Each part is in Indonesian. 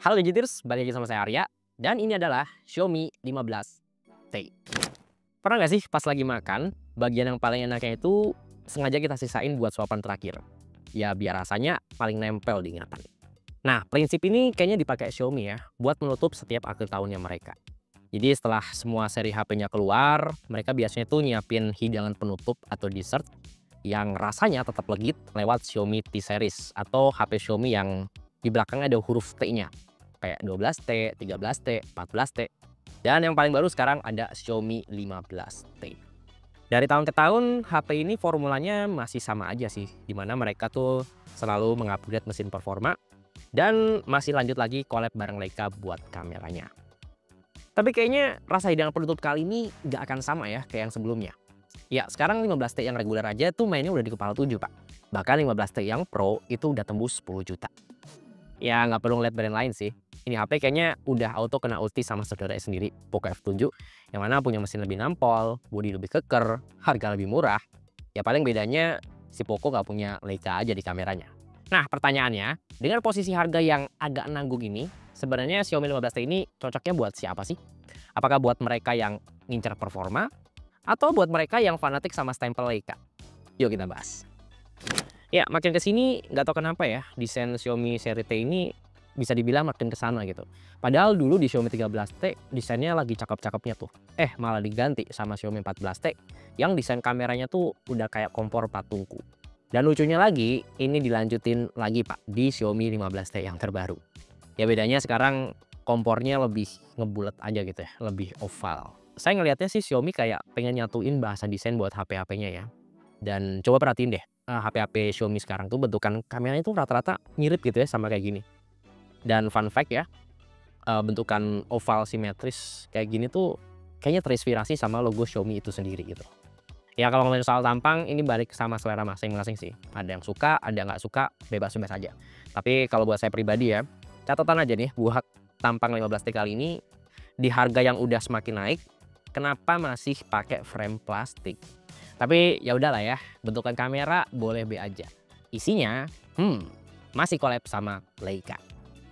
Halo Digiters, balik lagi sama saya Arya. Dan ini adalah Xiaomi 15T. Pernah nggak sih pas lagi makan, bagian yang paling enaknya itu sengaja kita sisain buat suapan terakhir? Ya biar rasanya paling nempel di ingatan. Nah, prinsip ini kayaknya dipakai Xiaomi ya, buat menutup setiap akhir tahunnya mereka. Jadi setelah semua seri HP-nya keluar, mereka biasanya tuh nyiapin hidangan penutup atau dessert yang rasanya tetap legit lewat Xiaomi T-Series atau HP Xiaomi yang di belakangnya ada huruf T-nya. Kayak 12T, 13T, 14T. Dan yang paling baru sekarang ada Xiaomi 15T. Dari tahun ke tahun, HP ini formulanya masih sama aja sih. Dimana mereka tuh selalu mengupgrade mesin performa. Dan masih lanjut lagi collab bareng Leica buat kameranya. Tapi kayaknya rasa hidangan penutup kali ini nggak akan sama ya kayak yang sebelumnya. Ya, sekarang 15T yang reguler aja tuh mainnya udah di kepala 7, Pak. Bahkan 15T yang Pro itu udah tembus 10 juta. Ya, nggak perlu ngeliat brand lain sih. Ini HP kayaknya udah auto kena ulti sama saudaranya sendiri, Poco F7, yang mana punya mesin lebih nampol, bodi lebih keker, harga lebih murah. Ya paling bedanya si Poco nggak punya Leica aja di kameranya. Nah, pertanyaannya, dengan posisi harga yang agak nanggung ini, sebenarnya Xiaomi 15T ini cocoknya buat siapa sih? Apakah buat mereka yang ngincer performa, atau buat mereka yang fanatik sama stempel Leica? Yuk kita bahas. Ya, makin ke sini nggak tahu kenapa ya, desain Xiaomi seri T ini bisa dibilang makin ke sana gitu. Padahal dulu di Xiaomi 13T desainnya lagi cakep-cakepnya tuh. Malah diganti sama Xiaomi 14T yang desain kameranya tuh udah kayak kompor patungku. Dan lucunya lagi, ini dilanjutin lagi Pak di Xiaomi 15T yang terbaru. Ya bedanya sekarang kompornya lebih ngebulet aja gitu ya, lebih oval. Saya ngelihatnya sih Xiaomi kayak pengen nyatuin bahasa desain buat HP-HP-nya ya. Dan coba perhatiin deh, HP-HP Xiaomi sekarang tuh bentukan kameranya tuh rata-rata mirip gitu ya sama kayak gini. Dan fun fact ya, bentukan oval simetris kayak gini tuh kayaknya terinspirasi sama logo Xiaomi itu sendiri gitu. Ya kalau ngomongin soal tampang ini balik sama selera masing-masing sih. Ada yang suka, ada yang nggak suka, bebas-bebas aja. Tapi kalau buat saya pribadi ya, catatan aja nih buat tampang 15T kali ini di harga yang udah semakin naik, kenapa masih pakai frame plastik? Tapi ya udahlah ya, bentukan kamera boleh be aja. Isinya, masih collab sama Leica.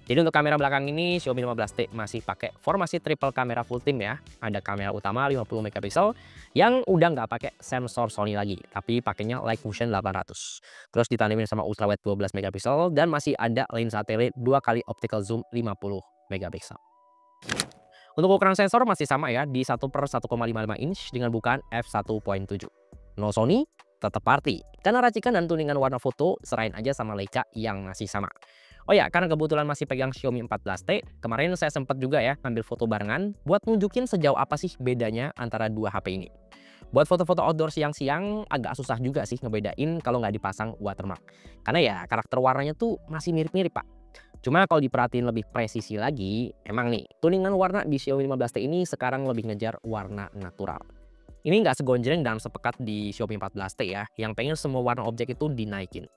Jadi untuk kamera belakang ini Xiaomi 15T masih pakai formasi triple kamera full team ya. Ada kamera utama 50 megapiksel yang udah nggak pakai sensor Sony lagi, tapi pakainya Light-Motion 800. Terus ditanemin sama ultrawide 12 megapiksel dan masih ada lensa tele 2 kali optical zoom 50 megapiksel. Untuk ukuran sensor masih sama ya di 1/1,55 inch dengan bukaan f1.7. No Sony, tetap party. Karena racikan dan tuningan warna foto serain aja sama Leica yang masih sama. Oh ya, karena kebetulan masih pegang Xiaomi 14T, kemarin saya sempat juga ya ngambil foto barengan buat nunjukin sejauh apa sih bedanya antara dua HP ini. Buat foto-foto outdoor siang-siang agak susah juga sih ngebedain kalau nggak dipasang watermark. Karena ya karakter warnanya tuh masih mirip-mirip Pak. Cuma kalau diperhatiin lebih presisi lagi, emang nih tuningan warna di Xiaomi 15T ini sekarang lebih ngejar warna natural. Ini nggak segonjreng dan sepekat di Xiaomi 14T ya, yang pengen semua warna objek itu dinaikin.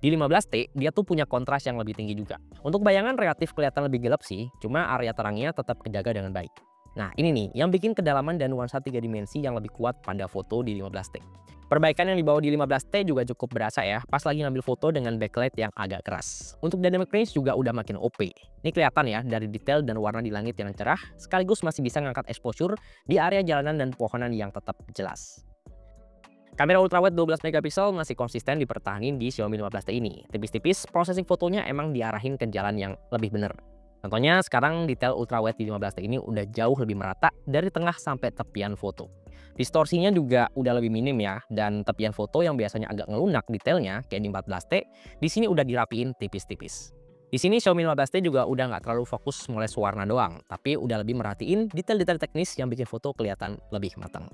Di 15T, dia tuh punya kontras yang lebih tinggi juga. Untuk bayangan relatif kelihatan lebih gelap sih, cuma area terangnya tetap kejaga dengan baik. Nah ini nih, yang bikin kedalaman dan nuansa 3 dimensi yang lebih kuat pada foto di 15T. Perbaikan yang dibawa di 15T juga cukup berasa ya, pas lagi ngambil foto dengan backlight yang agak keras. Untuk dynamic range juga udah makin OP. Ini kelihatan ya dari detail dan warna di langit yang cerah, sekaligus masih bisa ngangkat exposure di area jalanan dan pohonan yang tetap jelas. Kamera ultrawide 12 megapiksel masih konsisten dipertahanin di Xiaomi 15T ini. Tipis-tipis, processing fotonya emang diarahin ke jalan yang lebih bener. Contohnya sekarang detail ultrawide di 15T ini udah jauh lebih merata dari tengah sampai tepian foto. Distorsinya juga udah lebih minim ya, dan tepian foto yang biasanya agak ngelunak detailnya kayak di 14T, di sini udah dirapiin tipis-tipis. Di sini Xiaomi 15T juga udah nggak terlalu fokus ngoles warna doang, tapi udah lebih merhatiin detail-detail teknis yang bikin foto kelihatan lebih matang.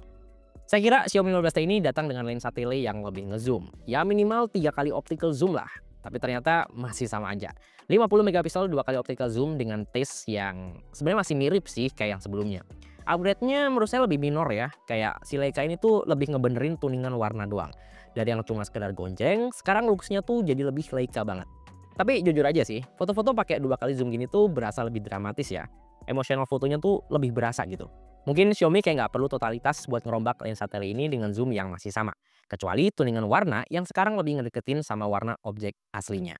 Saya kira Xiaomi 15T ini datang dengan lensa tele yang lebih ngezoom. Ya minimal 3 kali optical zoom lah. Tapi ternyata masih sama aja. 50 megapiksel 2 kali optical zoom dengan taste yang sebenarnya masih mirip sih kayak yang sebelumnya. Upgrade-nya menurut saya lebih minor ya. Kayak si Leica ini tuh lebih ngebenerin tuningan warna doang. Dari yang cuma sekedar gonjeng, sekarang looks-nya tuh jadi lebih Leica banget. Tapi jujur aja sih, foto-foto pakai 2 kali zoom gini tuh berasa lebih dramatis ya. Emosional fotonya tuh lebih berasa gitu. Mungkin Xiaomi kayak nggak perlu totalitas buat ngerombak lensa tele ini dengan zoom yang masih sama. Kecuali tuningan warna yang sekarang lebih ngedeketin sama warna objek aslinya.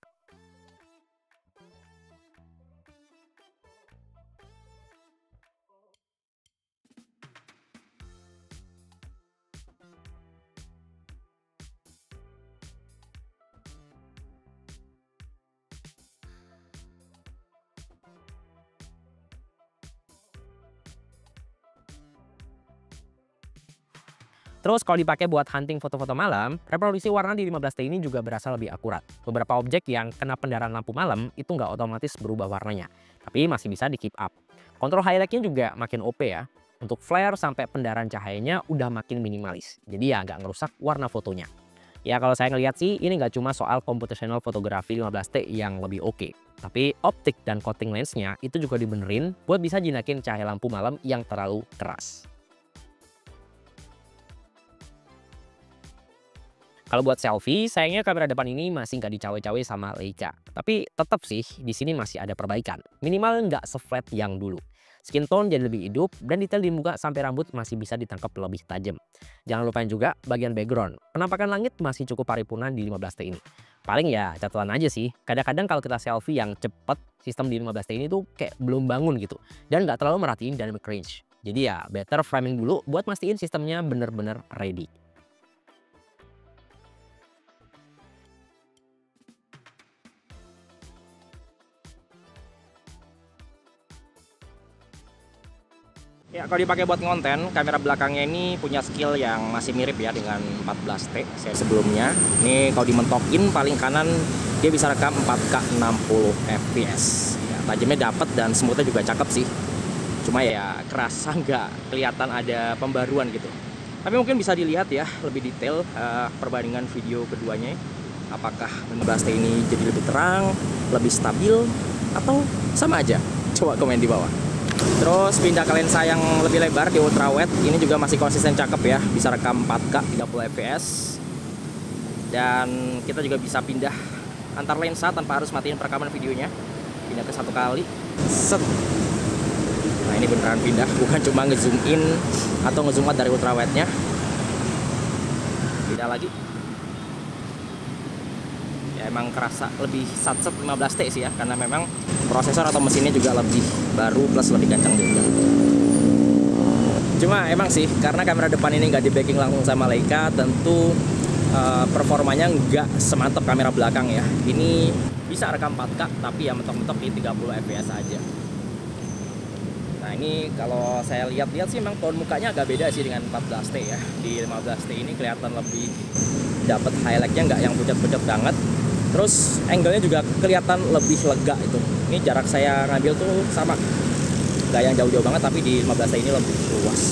Terus kalau dipakai buat hunting foto-foto malam, reproduksi warna di 15T ini juga berasa lebih akurat. Beberapa objek yang kena pendarahan lampu malam itu nggak otomatis berubah warnanya, tapi masih bisa di keep up. Kontrol highlightnya juga makin OP ya. Untuk flare sampai pendarahan cahayanya udah makin minimalis, jadi ya nggak ngerusak warna fotonya. Ya kalau saya ngelihat sih ini nggak cuma soal computational fotografi 15T yang lebih oke, tapi optik dan coating lensnya itu juga dibenerin buat bisa jinakin cahaya lampu malam yang terlalu keras. Kalau buat selfie, sayangnya kamera depan ini masih nggak dicawe-cawe sama Leica. Tapi tetap sih di sini masih ada perbaikan. Minimal nggak se-flat yang dulu. Skin tone jadi lebih hidup dan detail di muka sampai rambut masih bisa ditangkap lebih tajam. Jangan lupain juga bagian background. Penampakan langit masih cukup paripurna di 15T ini. Paling ya catatan aja sih. Kadang-kadang kalau kita selfie yang cepet, sistem di 15T ini tuh kayak belum bangun gitu. Dan nggak terlalu merhatiin dynamic range. Jadi ya better framing dulu buat mastiin sistemnya bener-bener ready. Ya, kalau dipakai buat konten, kamera belakangnya ini punya skill yang masih mirip ya dengan 14T saya sebelumnya. Ini kalau dimentokin paling kanan dia bisa rekam 4K 60 fps. Ya, tajamnya dapat dan smoothnya juga cakep sih. Cuma ya kerasa nggak kelihatan ada pembaruan gitu. Tapi mungkin bisa dilihat ya lebih detail perbandingan video keduanya. Apakah 15T ini jadi lebih terang, lebih stabil, atau sama aja? Coba komen di bawah. Terus pindah ke lensa yang lebih lebar di ultra wide, ini juga masih konsisten cakep ya, bisa rekam 4K 30 fps. Dan kita juga bisa pindah antar lensa tanpa harus matiin perekaman videonya. Pindah ke satu kali. Set. Nah, ini beneran pindah, bukan cuma ngezoom in atau ngezoom out dari ultra wide-nya. Pindah lagi. Ya emang kerasa lebih satset 15T sih ya, karena memang prosesor atau mesinnya juga lebih baru plus lebih kencang juga. Cuma emang sih karena kamera depan ini nggak di backing langsung sama Leica, tentu performanya nggak semantap kamera belakang ya. Ini bisa rekam 4K tapi ya mentok-mentok di 30 fps aja. Nah ini kalau saya lihat-lihat sih memang tone mukanya agak beda sih dengan 14T ya. Di 15T ini kelihatan lebih dapat highlightnya, nggak yang pucat-pucat banget. Terus angle-nya juga kelihatan lebih lega itu. Ini jarak saya ngambil tuh sama, nggak yang jauh-jauh banget, tapi di 15T ini lebih luas.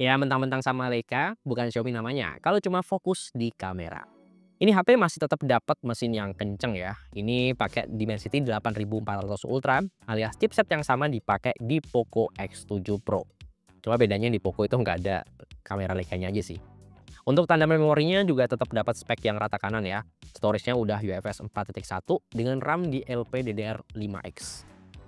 Ya mentang-mentang sama Leica, bukan Xiaomi namanya, kalau cuma fokus di kamera. Ini HP masih tetap dapat mesin yang kenceng ya. Ini pakai Dimensity 8400 Ultra alias chipset yang sama dipakai di Poco X7 Pro. Cuma bedanya di Poco itu nggak ada kamera Leica-nya aja sih. Untuk tanda memorinya juga tetap dapat spek yang rata kanan ya. Storage-nya udah UFS 4.1 dengan RAM di LPDDR5X.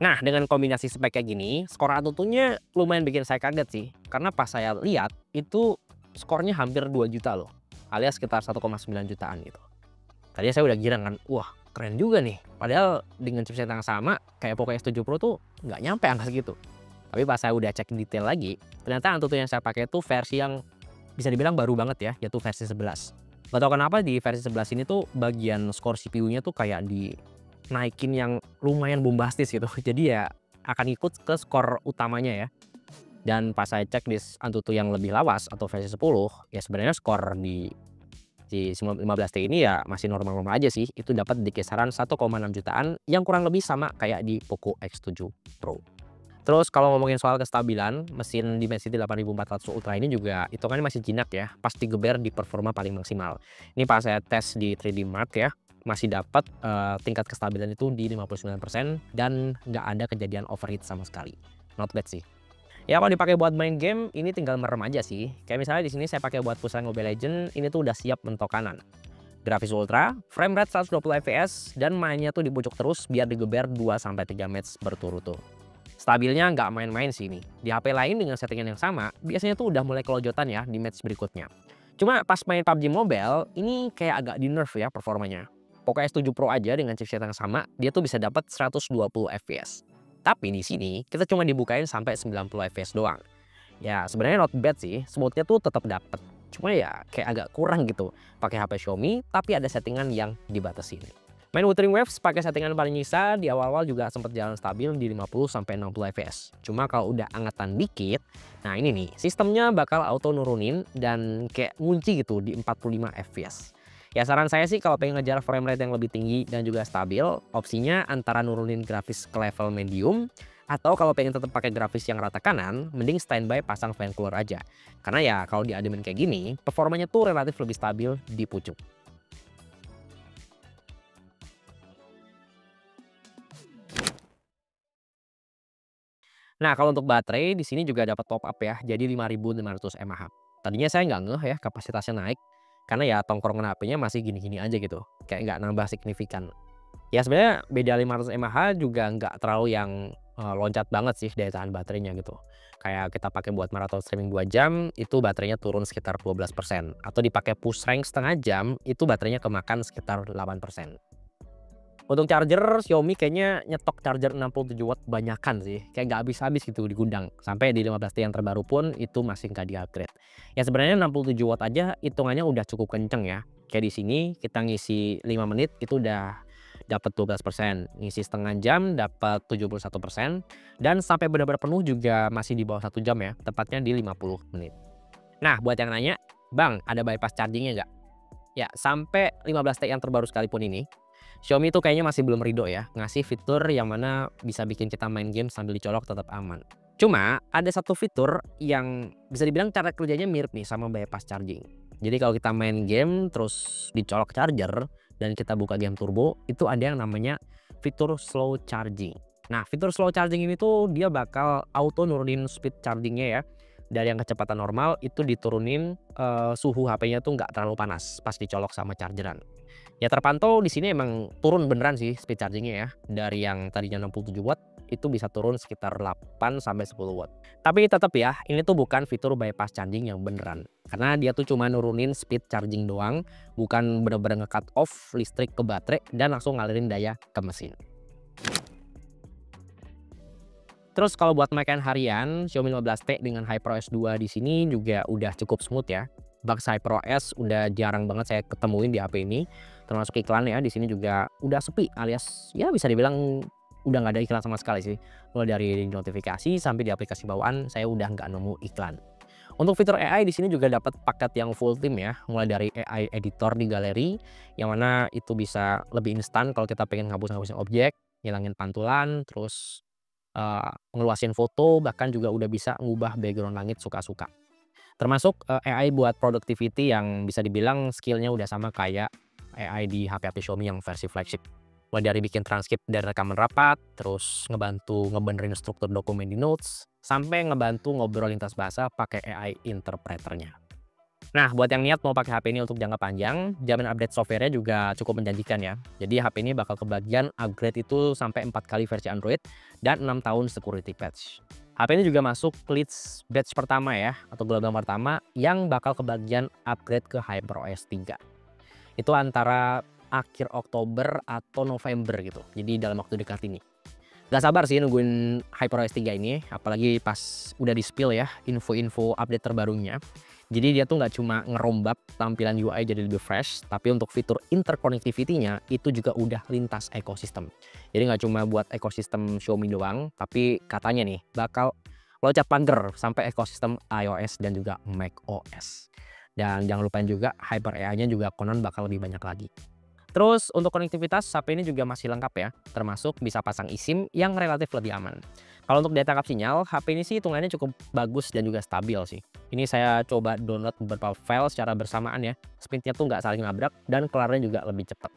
Nah, dengan kombinasi spek kayak gini, skor AnTuTu-nya lumayan bikin saya kaget sih. Karena pas saya lihat itu skornya hampir 2 juta loh. Alias sekitar 1,9 jutaan gitu. Tadinya saya udah girang kan, wah keren juga nih. Padahal dengan chipset yang sama, kayak Poco X7 Pro tuh nggak nyampe angka segitu. Tapi pas saya udah cek detail lagi, ternyata AnTuTu yang saya pakai itu versi yang bisa dibilang baru banget ya, yaitu versi 11. Gak tau kenapa di versi 11 ini tuh bagian skor CPU-nya tuh kayak dinaikin yang lumayan bombastis gitu. Jadi ya akan ikut ke skor utamanya ya. Dan pas saya cek di AnTuTu yang lebih lawas atau versi 10, ya sebenarnya skor di 15T ini ya masih normal-normal aja sih. Itu dapat di kisaran 1,6 jutaan yang kurang lebih sama kayak di Poco X7 Pro. Terus kalau ngomongin soal kestabilan, mesin Dimensity 8400 Ultra ini juga hitungannya masih jinak ya. Pas digeber di performa paling maksimal. Ini pas saya tes di 3D Mark ya, masih dapat tingkat kestabilan itu di 59% dan nggak ada kejadian overheat sama sekali. Not bad sih. Ya kalau dipakai buat main game, ini tinggal merem aja sih. Kayak misalnya di sini saya pakai buat pusat Mobile Legends, ini tuh udah siap mentok kanan. Grafis ultra, frame rate 120 fps, dan mainnya tuh di pojok terus biar digeber 2-3 match berturut-turut. Stabilnya nggak main-main sih ini. Di HP lain dengan settingan yang sama, biasanya tuh udah mulai kelojotan ya di match berikutnya. Cuma pas main PUBG Mobile, ini kayak agak di nerf ya performanya. Poco X7 Pro aja dengan chipset yang sama, dia tuh bisa dapat 120 fps. Tapi di sini kita cuma dibukain sampai 90 fps doang. Ya sebenarnya not bad sih, smoothnya tuh tetap dapat. Cuma ya kayak agak kurang gitu pakai HP Xiaomi, tapi ada settingan yang dibatasin. Main Wuthering Waves pakai settingan paling nyisa, di awal-awal juga sempat jalan stabil di 50 sampai 60 fps. Cuma kalau udah angatan dikit, nah ini nih, sistemnya bakal auto nurunin dan kayak ngunci gitu di 45 fps. Ya saran saya sih kalau pengen ngejar frame rate yang lebih tinggi dan juga stabil, opsinya antara nurunin grafis ke level medium, atau kalau pengen tetap pakai grafis yang rata kanan, mending standby pasang fan cooler aja. Karena ya kalau diademin kayak gini, performanya tuh relatif lebih stabil di pucuk. Nah, kalau untuk baterai di sini juga dapat top up ya, jadi 5.500 mAh. Tadinya saya nggak ngeh ya kapasitasnya naik, karena ya tongkrongan HP-nya masih gini-gini aja gitu, kayak nggak nambah signifikan. Ya sebenarnya beda 500 mAh juga nggak terlalu yang loncat banget sih daya tahan baterainya gitu. Kayak kita pakai buat maraton streaming 2 jam, itu baterainya turun sekitar 12%. Atau dipakai push rank setengah jam, itu baterainya kemakan sekitar 8%. Untuk charger, Xiaomi kayaknya nyetok charger 67 watt banyakan sih, kayak nggak habis-habis gitu di gudang. Sampai di 15T yang terbaru pun itu masih nggak di-upgrade. Ya sebenarnya 67 watt aja hitungannya udah cukup kenceng ya. Kayak di sini kita ngisi 5 menit itu udah dapat 12%, ngisi setengah jam dapat 71%, dan sampai benar-benar penuh juga masih di bawah 1 jam ya, tepatnya di 50 menit. Nah, buat yang nanya, "Bang, ada bypass charging-nya nggak?" Ya, sampai 15T yang terbaru sekalipun ini, Xiaomi tuh kayaknya masih belum ridho ya, ngasih fitur yang mana bisa bikin kita main game sambil dicolok tetap aman. Cuma, ada satu fitur yang bisa dibilang cara kerjanya mirip nih sama bypass charging. Jadi kalau kita main game terus dicolok charger dan kita buka game turbo, itu ada yang namanya fitur slow charging. Nah, fitur slow charging ini tuh dia bakal auto nurunin speed chargingnya ya. Dari yang kecepatan normal itu diturunin suhu HP-nya tuh nggak terlalu panas pas dicolok sama chargeran. Ya terpantau di sini emang turun beneran sih speed chargingnya ya. Dari yang tadinya 67 watt itu bisa turun sekitar 8 sampai 10 watt. Tapi tetap ya, ini tuh bukan fitur bypass charging yang beneran. Karena dia tuh cuma nurunin speed charging doang, bukan bener-bener nge-cut off listrik ke baterai dan langsung ngalirin daya ke mesin. Terus kalau buat pemakaian harian, Xiaomi 15T dengan HyperOS 2 di sini juga udah cukup smooth ya. Bugs HyperOS udah jarang banget saya ketemuin di HP ini. Termasuk iklan ya, di sini juga udah sepi alias ya bisa dibilang udah nggak ada iklan sama sekali sih. Mulai dari notifikasi sampai di aplikasi bawaan saya udah nggak nemu iklan. Untuk fitur AI di sini juga dapat paket yang full team ya, mulai dari AI editor di galeri yang mana itu bisa lebih instan kalau kita pengen ngapus-ngapusin objek, ngilangin pantulan, terus ngeluasin foto, bahkan juga udah bisa ngubah background langit suka-suka. Termasuk, AI buat productivity yang bisa dibilang skill-nya udah sama kayak AI di HP-HP Xiaomi yang versi flagship. Mulai dari bikin transkrip dari rekaman rapat, terus ngebantu ngebenerin struktur dokumen di notes, sampai ngebantu ngobrol lintas bahasa pakai AI interpreternya. Nah, buat yang niat mau pakai HP ini untuk jangka panjang, jaminan update software-nya juga cukup menjanjikan ya. Jadi HP ini bakal kebagian upgrade itu sampai 4 kali versi Android dan 6 tahun security patch. HP ini juga masuk leads batch pertama ya, atau gelombang pertama yang bakal kebagian upgrade ke HyperOS 3. Itu antara akhir Oktober atau November gitu. Jadi dalam waktu dekat ini. Gak sabar sih nungguin HyperOS 3 ini, apalagi pas udah di-spill ya info-info update terbarunya. Jadi dia tuh nggak cuma ngerombak tampilan UI jadi lebih fresh, tapi untuk fitur interconnectivity-nya itu juga udah lintas ekosistem. Jadi nggak cuma buat ekosistem Xiaomi doang, tapi katanya nih bakal loncat pagar sampai ekosistem iOS dan juga macOS. Dan jangan lupain juga Hyper AI-nya juga konon bakal lebih banyak lagi. Terus untuk konektivitas HP ini juga masih lengkap ya, termasuk bisa pasang eSIM yang relatif lebih aman. Kalau untuk daya tangkap sinyal, HP ini sih hitungannya cukup bagus dan juga stabil sih. Ini saya coba download beberapa file secara bersamaan ya, speednya tuh nggak saling nabrak dan kelarnya juga lebih cepat.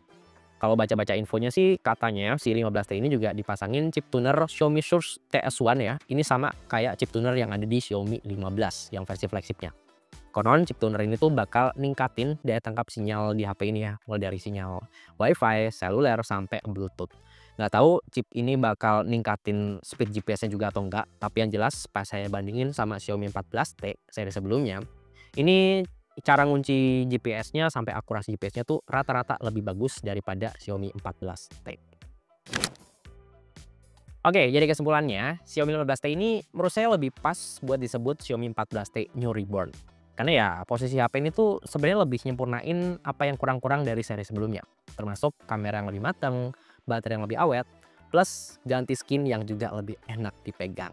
Kalau baca-baca infonya sih katanya si 15T ini juga dipasangin chip tuner Xiaomi Source TS1 ya. Ini sama kayak chip tuner yang ada di Xiaomi 15 yang versi flagshipnya. Konon chip tuner ini tuh bakal ningkatin daya tangkap sinyal di HP ini ya, mulai dari sinyal WiFi, seluler, sampai Bluetooth. Nggak tahu chip ini bakal ningkatin speed GPS-nya juga atau enggak, tapi yang jelas pas saya bandingin sama Xiaomi 14T seri sebelumnya, ini cara ngunci GPS-nya sampai akurasi GPS-nya tuh rata-rata lebih bagus daripada Xiaomi 14T. Oke, jadi kesimpulannya, Xiaomi 15T ini menurut saya lebih pas buat disebut Xiaomi 14T New Reborn. Karena ya posisi HP ini tuh sebenarnya lebih nyempurnain apa yang kurang-kurang dari seri sebelumnya. Termasuk kamera yang lebih matang, baterai yang lebih awet, plus ganti skin yang juga lebih enak dipegang.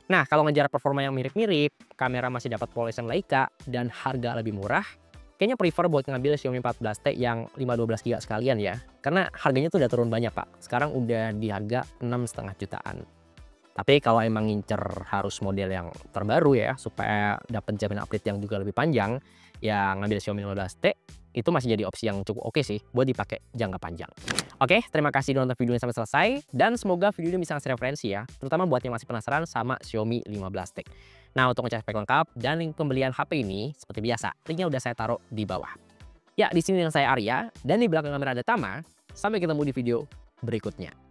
Nah, kalau ngejar performa yang mirip-mirip, kamera masih dapat polisen Leica, dan harga lebih murah, kayaknya prefer buat ngambil Xiaomi 14T yang 512 GB sekalian ya. Karena harganya tuh udah turun banyak Pak. Sekarang udah di harga 6,5 jutaan. Tapi kalau emang ngincer harus model yang terbaru ya, supaya dapat jaminan update yang juga lebih panjang, ya ngambil Xiaomi 15T itu masih jadi opsi yang cukup oke sih buat dipakai jangka panjang. Oke, terima kasih udah nonton videonya sampai selesai, dan semoga video ini bisa ngasih referensi ya, terutama buat yang masih penasaran sama Xiaomi 15T. Nah, untuk ngecek spek lengkap dan link pembelian HP ini, seperti biasa, linknya udah saya taruh di bawah. Ya, di sini yang saya Arya, dan di belakang kamera ada Tama. Sampai ketemu di video berikutnya.